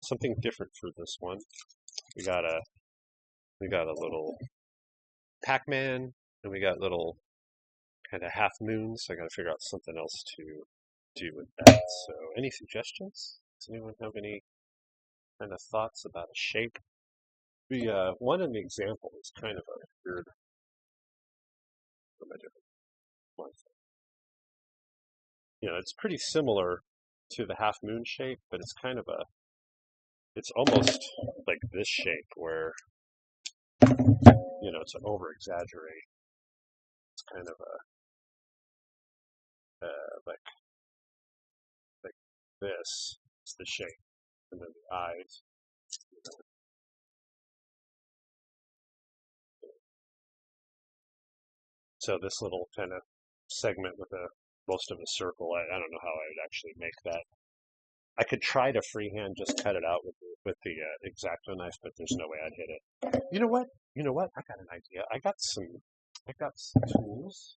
something different for this one. We got a little Pac-Man, and we got little kind of half moons. So I got to figure out something else to do with that. So, any suggestions? Does anyone have any kind of thoughts about a shape? The one in the example is kind of a weird. What am I doing? One thing. You know, it's pretty similar to the half moon shape, but it's kind of a. It's almost like this shape where it's an over exaggerate. It's kind of a like this is the shape, and then the eyes. So this little kind of segment with most of a circle, I don't know how I would actually make that. I could try to freehand just cut it out with the X-Acto knife, but there's no way I'd hit it. You know what? You know what? I got an idea. I got some tools.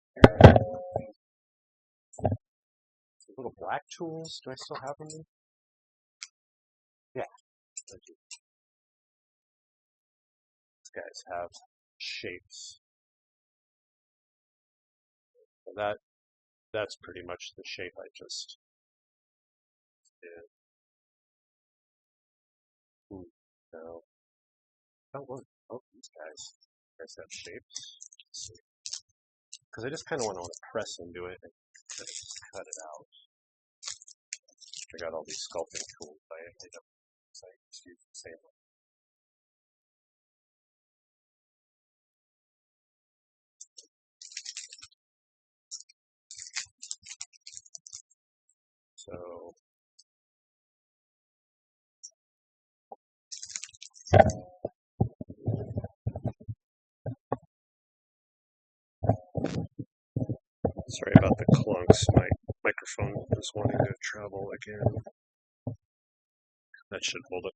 Some little black tools. Do I still have them? Yeah, I do. These guys have shapes. That's pretty much the shape I just did. No. Oh, look. Oh, these guys have shapes. Let's see. Because I just kind of want to press into it and just cut it out. I got all these sculpting tools. I ended up just use the same one. So sorry about the clunks. My microphone is wanting to travel again. That should hold it.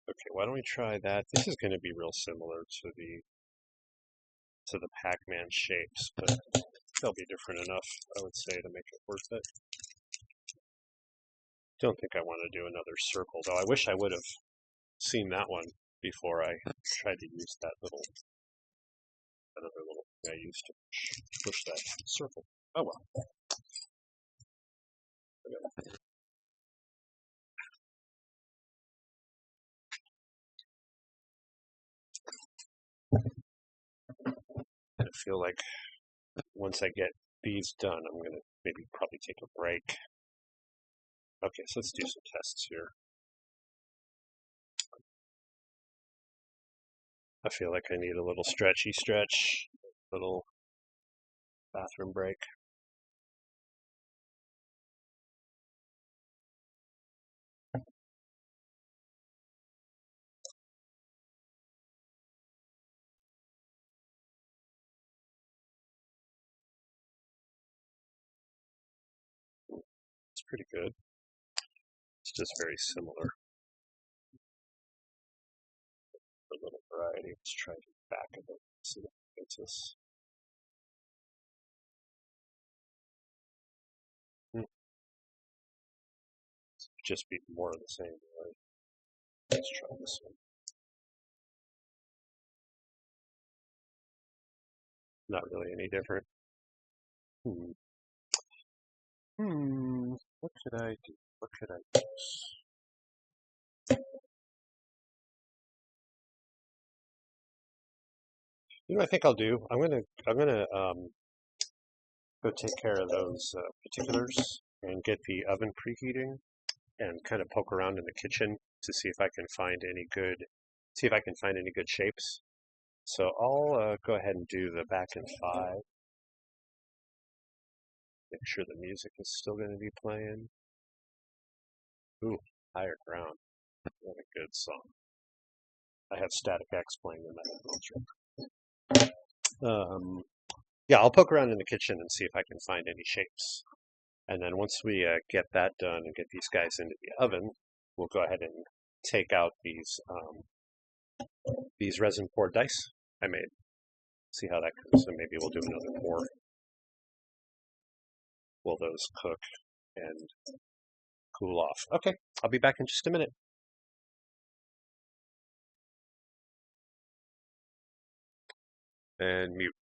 Okay, why don't we try that? This is going to be real similar to the Pac-Man shapes, but they'll be different enough, I would say, to make it worth it. Don't think I want to do another circle, though. I wish I would have seen that one before I tried to use that other little thing I used to push that circle. Oh well. Okay. I feel like once I get these done, I'm going to maybe probably take a break. Okay, so let's do some tests here. I feel like I need a little stretchy stretch, little bathroom break. It's pretty good. It's just very similar. A little variety. Let's try the back of it. See if it gets us. Just be more of the same. Right? Let's try this one. Not really any different. What could I do? What could I use? You know, I think I'll do. I'm gonna go take care of those particulars and get the oven preheating and kind of poke around in the kitchen to see if I can find any good shapes. So I'll go ahead and do the back in 5. Make sure the music is still going to be playing. Ooh, Higher Ground. What a good song. I have Static X playing in my headphones. Yeah, I'll poke around in the kitchen and see if I can find any shapes. And then once we get that done and get these guys into the oven, we'll go ahead and take out these resin poured dice I made. See how that goes, and maybe we'll do another pour. while those cook and cool off. Okay, I'll be back in just a minute. And mute.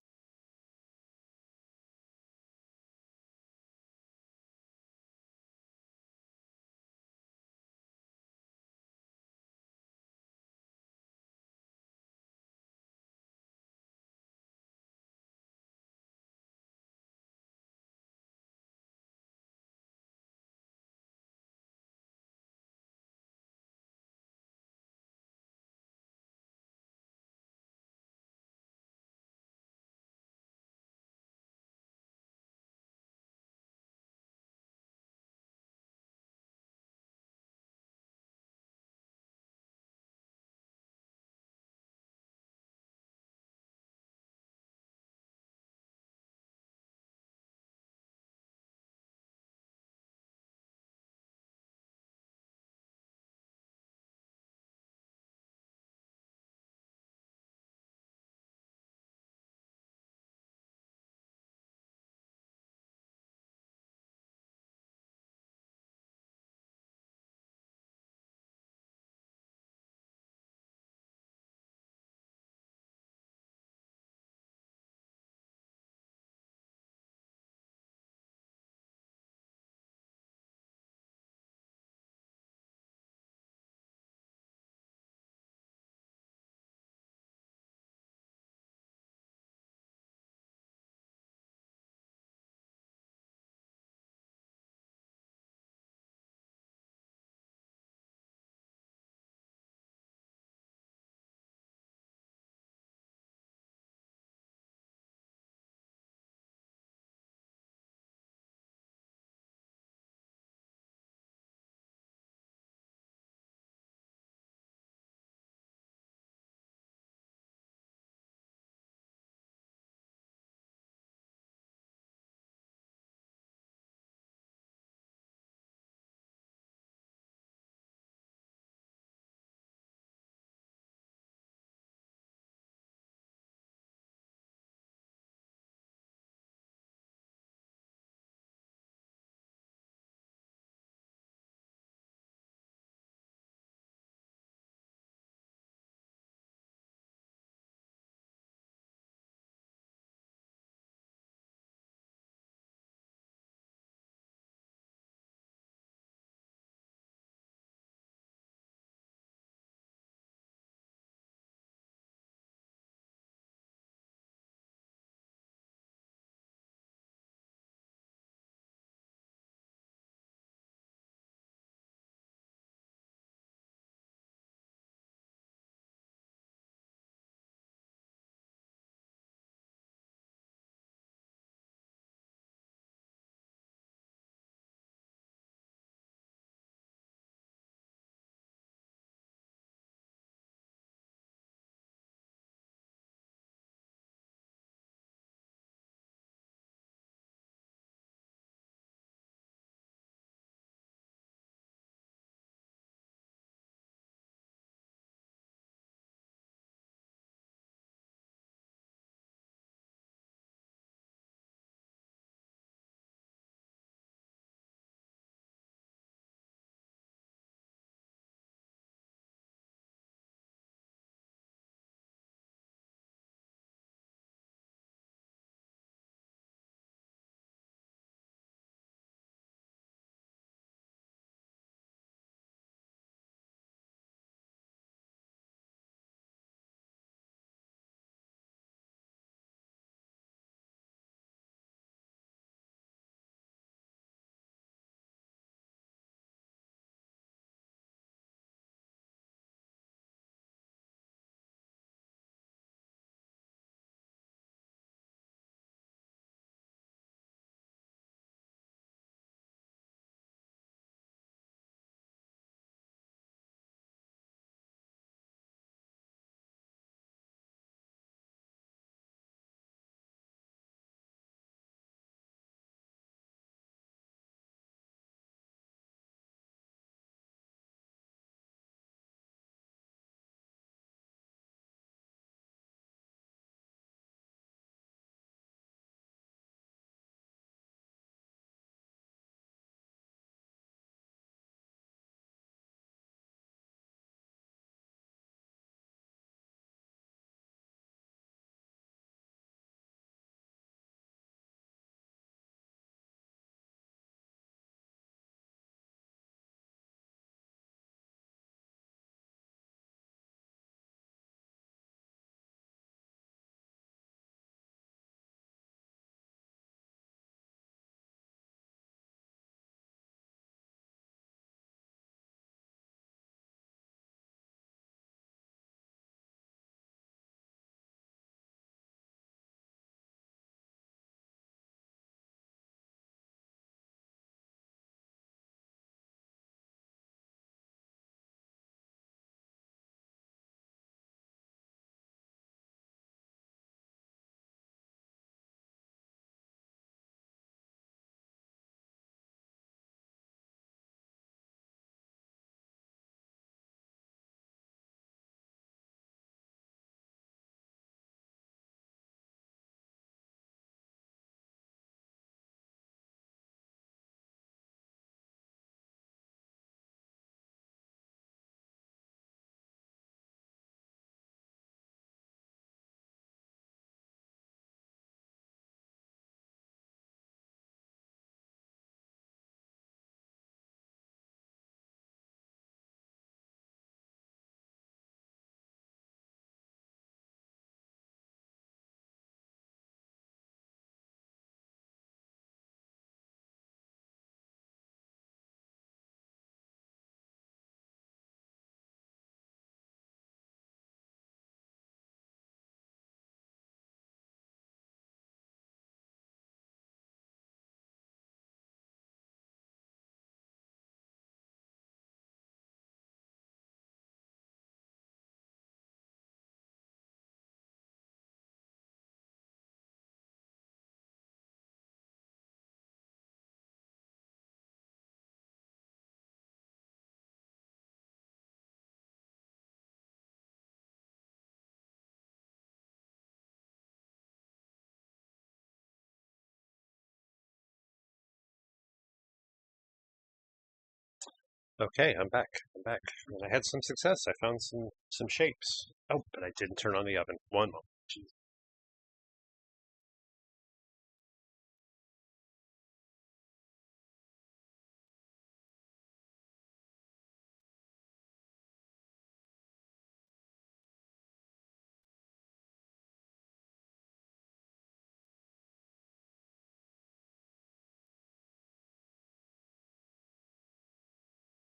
Okay, I'm back. I'm back. And I had some success. I found some shapes. Oh, but I didn't turn on the oven. One moment. Jeez.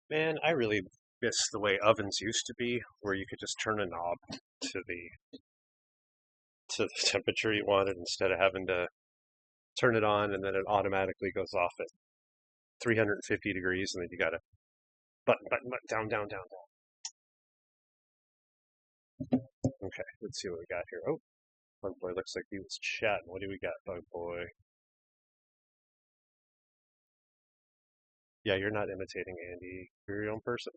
Man, I really miss the way ovens used to be, where you could just turn a knob to the temperature you wanted instead of having to turn it on and then it automatically goes off at 350 degrees and then you gotta button, down, down, down, down. Okay, let's see what we got here. Oh, Bug Boy looks like he was chatting. What do we got, Bug Boy? Yeah, you're not imitating Andy. You're your own person.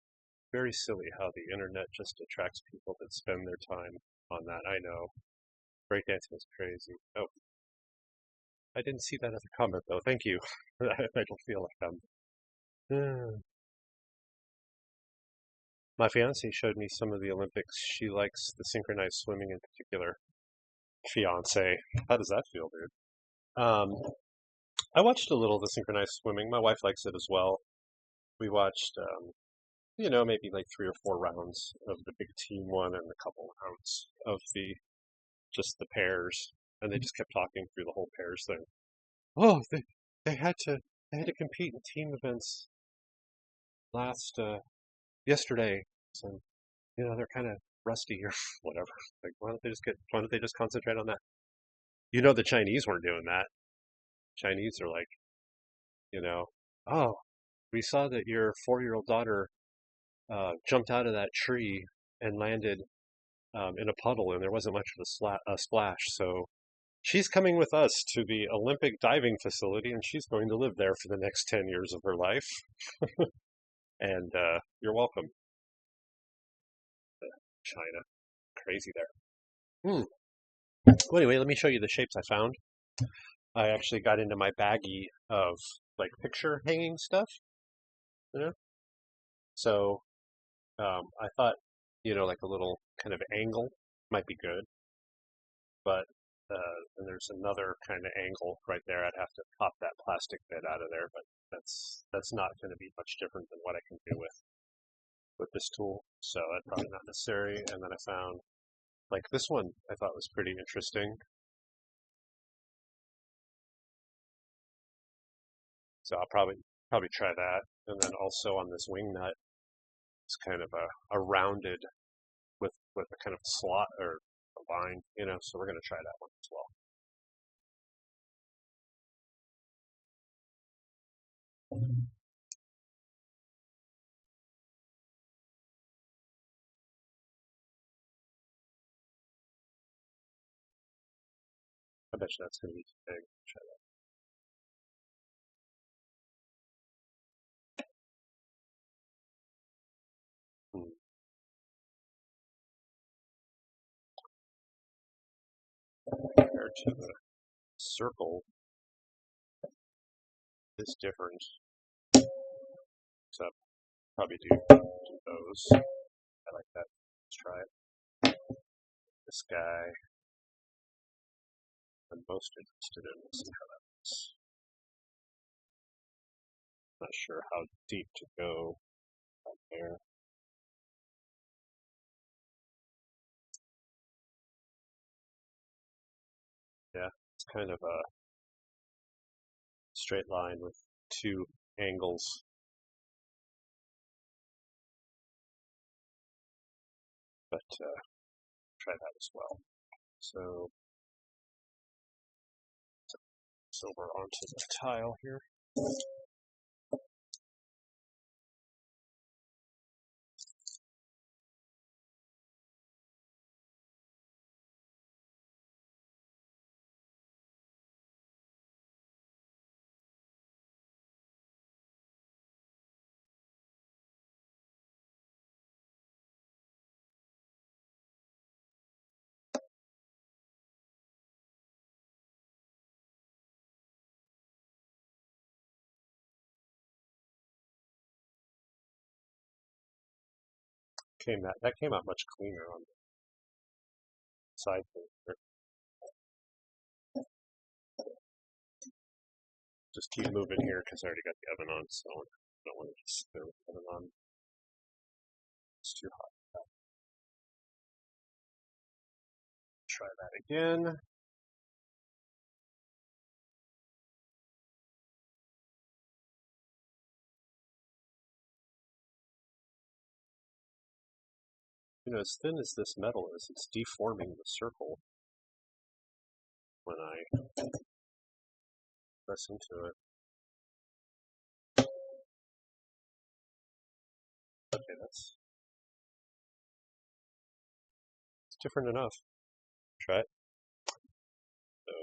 Very silly how the internet just attracts people that spend their time on that. I know. Breakdancing is crazy. Oh, I didn't see that other comment though. Thank you. I don't feel like I'm. My fiance showed me some of the Olympics. She likes the synchronized swimming in particular. Fiance, how does that feel, dude? Um, I watched a little of the synchronized swimming. My wife likes it as well. We watched, maybe like 3 or 4 rounds of the big team one and a couple rounds of the just the pairs, and they just kept talking through the whole pairs thing. Oh, they had to they had to compete in team events last yesterday, so they're kind of rusty or whatever. Like, why don't they just concentrate on that? The Chinese weren't doing that. Chinese are like, you know, oh, we saw that your 4-year-old daughter jumped out of that tree and landed in a puddle, and there wasn't much of a splash. So she's coming with us to the Olympic diving facility, and she's going to live there for the next 10 years of her life. And you're welcome, China. Crazy there. Well, anyway, let me show you the shapes I found. I actually got into my baggie of like picture hanging stuff, you know. So I thought, like a little kind of angle might be good, but and there's another kind of angle right there. I'd have to pop that plastic bit out of there, but that's not going to be much different than what I can do with this tool. So that's probably not necessary. And then I found like this one I thought was pretty interesting. So I'll probably try that. And then also on this wing nut, it's kind of a rounded with a kind of slot or a line, So we're gonna try that one as well. I bet you that's gonna be too big. Try that. Compared to the circle is different. So I'll probably do those. I like that. Let's try it. This guy I'm most interested in. Let's see how that looks. Not sure how deep to go out there. Yeah, it's kind of a straight line with two angles, but try that as well. So silver onto the tile here. that came out much cleaner on the side thing. Just keep moving here because I already got the oven on, so I don't want to just sit there with the oven on. It's too hot. Try that again. You know, as thin as this metal is, it's deforming the circle when I press into it. Okay, it's different enough. Try it. So,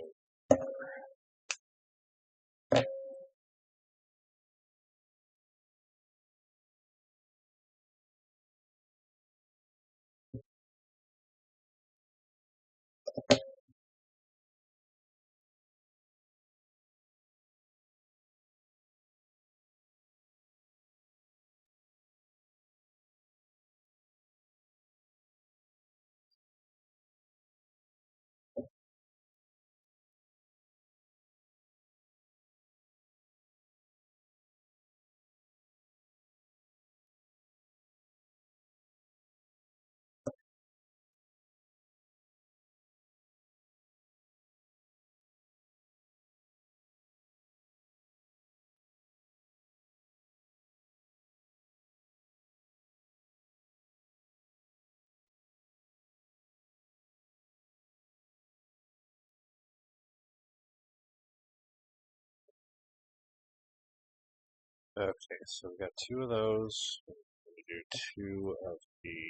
okay, so we got two of those. We're going to do two of the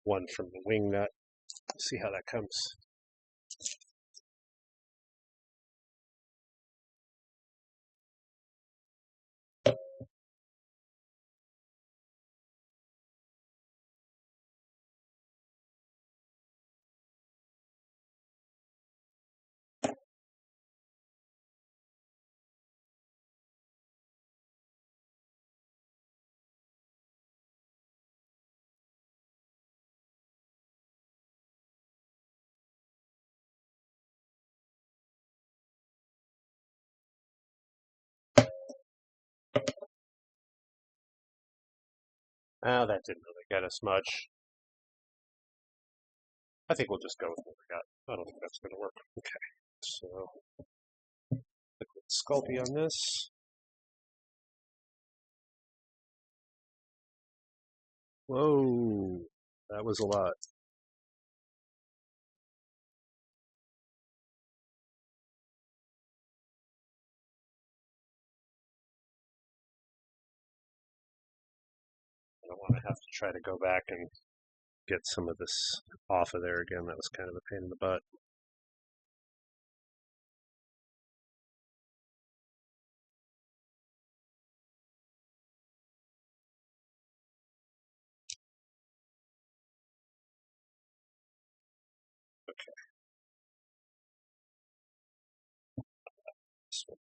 one from the wing nut. See how that comes. Ah, that didn't really get us much. I think we'll just go with what we got. I don't think that's going to work. Okay, so liquid Sculpey on this. Whoa, that was a lot. I don't want to have to try to go back and get some of this off of there again. That was kind of a pain in the butt. So,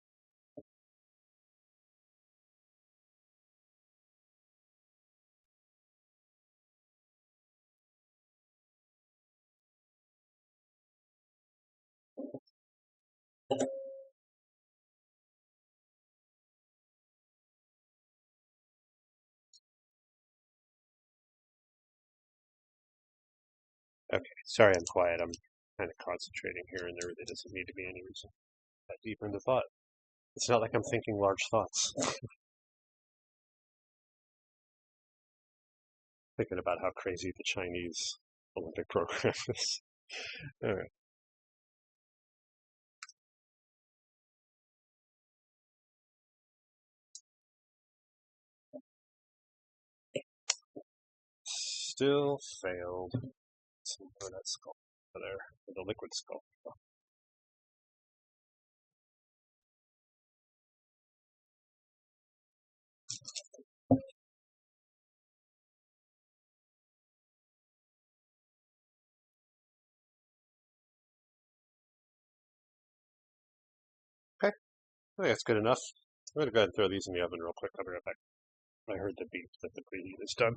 okay, sorry I'm quiet. I'm kind of concentrating here, and there really doesn't need to be any reason that deep into thought. It's not like I'm thinking large thoughts. Thinking about how crazy the Chinese Olympic program is. All right. Still failed. Let's see where that skull over there. The liquid skull. Okay, I think that's good enough. I'm going to go ahead and throw these in the oven real quick. I'll be right back. I heard the beep that the preheat is done.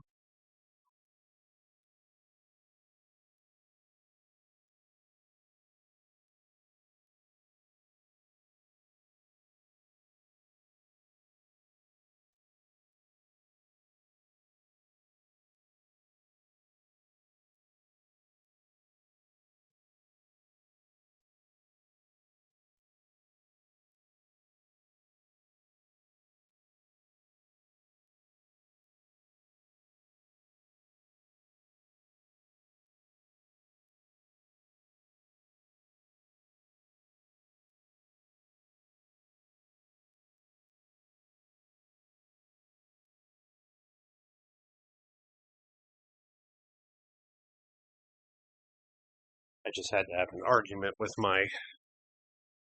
I just had to have an argument with my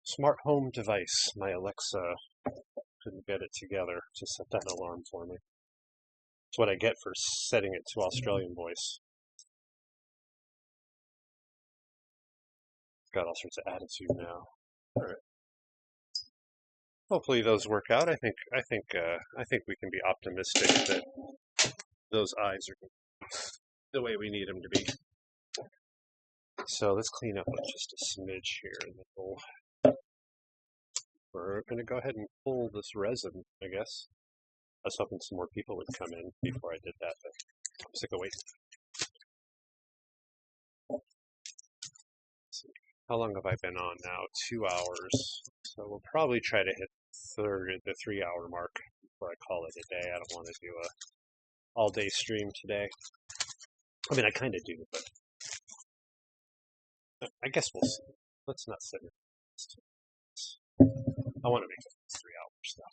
smart home device. My Alexa couldn't get it together to set that alarm for me. It's what I get for setting it to Australian voice. Got all sorts of attitude now. All right. Hopefully those work out. I think we can be optimistic that those eyes are the way we need them to be. So let's clean up just a smidge here, and then we're going to go ahead and pull this resin, I guess. I was hoping some more people would come in before I did that, but I'm sick of waiting. Let's see. How long have I been on now? 2 hours. So we'll probably try to hit the 3 hour mark before I call it a day. I don't want to do a all-day stream today. I mean, I kind of do, but I guess we'll see. Let's not sit here. I want to make it 3 hours though.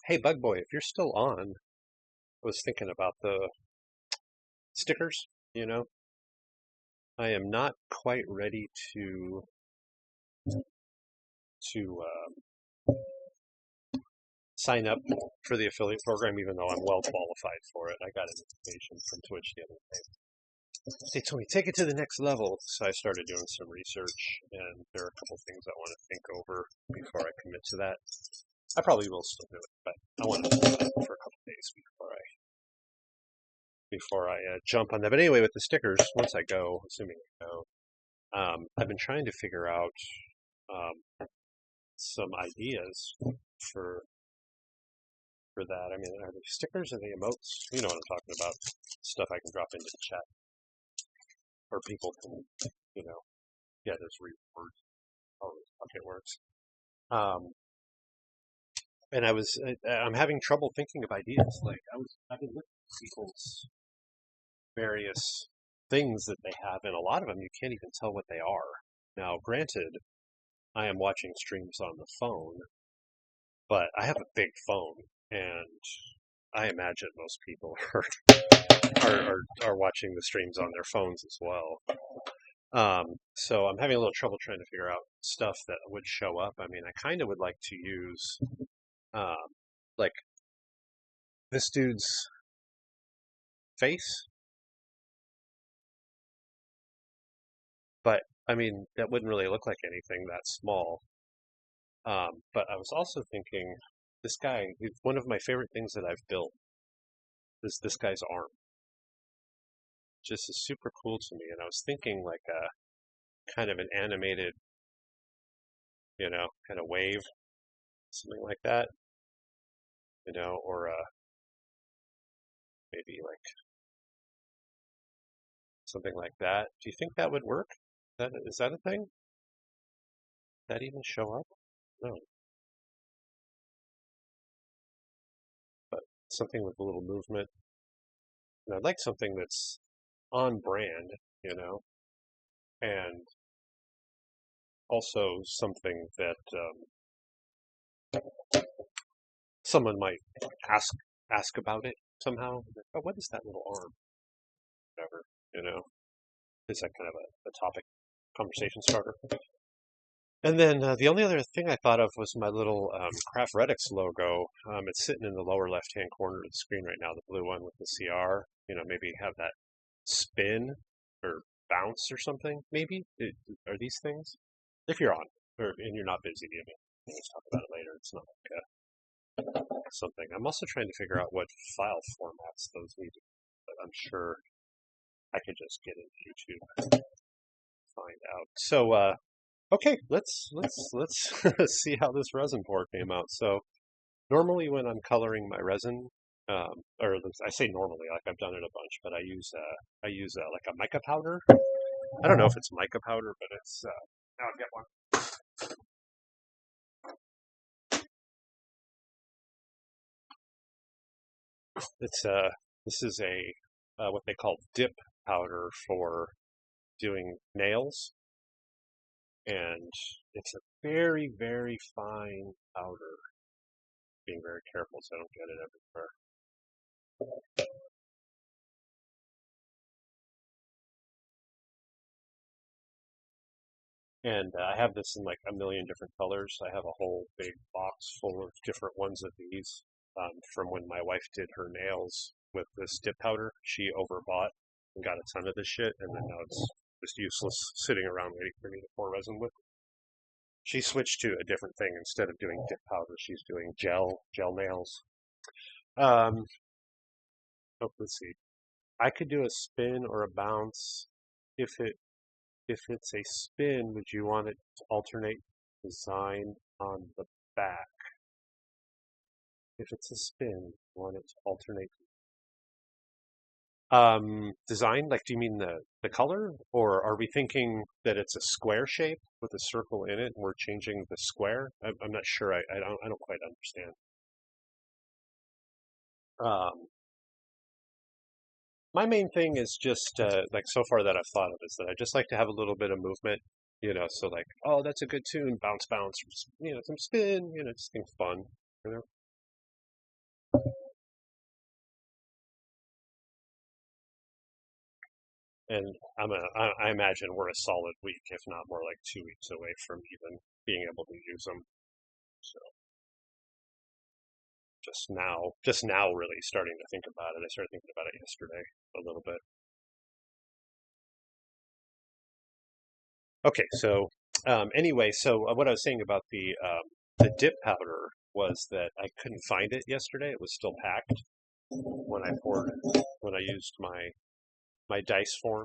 Hey, Bug Boy, if you're still on, I was thinking about the stickers, I am not quite ready to sign up for the affiliate program, even though I'm well qualified for it. I got an invitation from Twitch the other day. They told me, take it to the next level. So I started doing some research, and there are a couple things I want to think over before I commit to that. I probably will still do it, but I want to think about it for a couple days before I jump on that. But anyway, with the stickers, once I go, assuming I go, I've been trying to figure out some ideas for that. I mean, are they stickers or the emotes? You know what I'm talking about. Stuff I can drop into the chat, or people can, get as rewards. Oh, okay, it works. And I'm having trouble thinking of ideas. Like I've been looking at people's various things that they have, and a lot of them you can't even tell what they are. Now, granted, I am watching streams on the phone, but I have a big phone, and I imagine most people are watching the streams on their phones as well. So I'm having a little trouble trying to figure out stuff that would show up. I mean, I kind of would like to use, like, this dude's face, but I mean, that wouldn't really look like anything that small. But I was also thinking, this guy, one of my favorite things that I've built is this guy's arm. Just is super cool to me. And I was thinking like a kind of an animated, kind of wave, something like that, or maybe like something like that. Do you think that would work? Is that a thing? That even show up? No. But something with a little movement. And I'd like something that's on brand, and also something that someone might ask about it somehow. Oh, what is that little arm? Whatever, is that kind of a topic conversation starter? And then the only other thing I thought of was my little Craft Redix logo. It's sitting in the lower left-hand corner of the screen right now, the blue one with the CR. Maybe have that spin or bounce or something. Maybe are these things? If you're on, and you're not busy, let's talk about it later. It's not like something. I'm also trying to figure out what file formats those need to be, but I'm sure I could just get into YouTube and find out. So okay, let's see how this resin pour came out. So normally when I'm coloring my resin, or I say normally, like I've done it a bunch, but I use like a mica powder. I don't know if it's mica powder, but it's I'll get one. It's this is a what they call dip powder for doing nails, and it's a very, very fine powder. Being very careful so I don't get it everywhere. And I have this in like a million different colors. I have a whole big box full of different ones of these from when my wife did her nails with this dip powder. She overbought and got a ton of this shit, and then now it's just useless sitting around waiting for me to pour resin with. She switched to a different thing. Instead of doing dip powder, she's doing gel nails. Um, oh, let's see. I could do a spin or a bounce. If it's a spin, would you want it to alternate design on the back? If it's a spin, you want it to alternate. Design? Like, do you mean the color, or are we thinking that it's a square shape with a circle in it, and we're changing the square? I'm not sure. I don't quite understand. Um, my main thing is just like so far that I've thought of is that I just like to have a little bit of movement. So like, oh, that's a good tune, bounce, bounce, or just, some spin. Just things fun. You know. And I imagine we're a solid week, if not more like 2 weeks away from even being able to use them. So just now, really starting to think about it. I started thinking about it yesterday a little bit. Okay, so anyway, so what I was saying about the dip powder was that I couldn't find it yesterday. It was still packed when I used my dice form